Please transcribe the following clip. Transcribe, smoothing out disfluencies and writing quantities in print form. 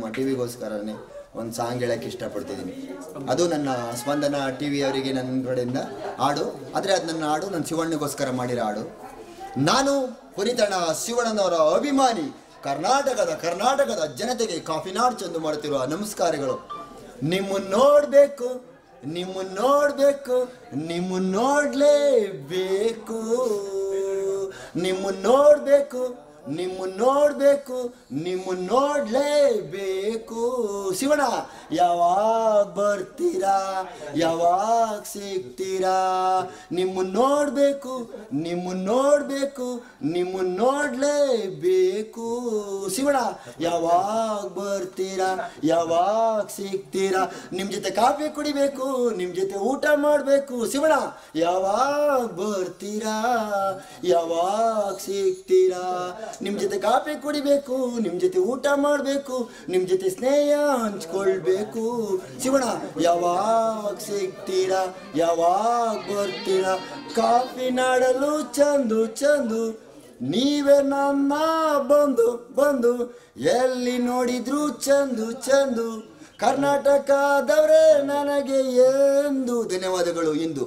ನಿಮ್ಮ ಟಿವಿಗೋಸ್ಕರನೇ ಒಂದು ಸಾಂಗ್ ಹೇಳಕ್ಕೆ ಇಷ್ಟಪಡ್ತಿದ್ದೀನಿ. ಅದು ನನ್ನ ಸ್ಪಂದನ ಟಿವಿ ಅವರಿಗೆ ನನ್ನ ಕಡೆಯಿಂದ ಹಾಡು, ಆದರೆ ಅದು ನನ್ನ ಹಾಡು ನನ್ನ ಶಿವಣ್ಣಗೋಸ್ಕರ ಮಾಡಿರೋ ಹಾಡು. ನಾನು ಪುನೀತಣ್ಣ ಶಿವಣ್ಣನವರ ಅಭಿಮಾನಿ. ಕರ್ನಾಟಕದ ಜನತೆಗೆ ಕಾಫಿನಾಡ್ ಚಂದು ಮಾಡುತ್ತಿರುವ ನಮಸ್ಕಾರಗಳು. ನಿಮ್ಮನ್ನು ನೋಡಬೇಕು, ನಿಮ್ಮನ್ನು ನೋಡಬೇಕು, ನಿಮ್ಮನ್ನು ನೋಡಲೇಬೇಕು, ನಿಮ್ಮನ್ನು ನೋಡಬೇಕು, ನಿಮ್ಮನ್ನು ನೋಡಬೇಕು, ನಿಮ್ಮನ್ನು ನೋಡಲೇಬೇಕು. ಶಿವಣ್ಣ ಯಾವಾಗ ಬರ್ತೀರಾ, ಯಾವಾಗ ಸಿಗ್ತೀರಾ? ನಿಮ್ಮನ್ನು ನೋಡಬೇಕು, ನಿಮ್ಮನ್ನು ನೋಡಬೇಕು, ನಿಮ್ಮನ್ನು ನೋಡಲೇಬೇಕು. ಶಿವಣ್ಣ ಯಾವಾಗ ಬರ್ತೀರಾ, ಯಾವಾಗ ಸಿಗ್ತೀರಾ? ನಿಮ್ಮ ಜೊತೆ ಕಾಫಿ ಕುಡಿಬೇಕು, ನಿಮ್ಮ ಜೊತೆ ಊಟ ಮಾಡಬೇಕು. ಶಿವಣ್ಣ ಯಾವಾಗ ಬರ್ತೀರಾ, ಯಾವಾಗ ಸಿಗ್ತೀರಾ? ನಿಮ್ಮ ಜೊತೆ ಕಾಫಿ ಕುಡಿಬೇಕು, ನಿಮ್ಮ ಜೊತೆ ಊಟ ಮಾಡಬೇಕು, ನಿಮ್ಮ ಜೊತೆ ಸ್ನೇಹ ಹಂಚ್ಕೊಳ್ಬೇಕು. ಶಿವಣ್ಣ ಯಾವಾಗ ಸಿಗ್ತೀರಾ, ಯಾವಾಗ ಬರ್ತೀರಾ? ಕಾಫಿ ನಾಡಲು ಚಂದು ಚಂದು ನೀವೇ ನನ್ನ ಬಂದು ಎಲ್ಲಿ ನೋಡಿದ್ರು ಚಂದು ಚಂದು. ಕರ್ನಾಟಕದವರೇ ನನಗೆ ಎಂದು. ಧನ್ಯವಾದಗಳು. ಇಂದು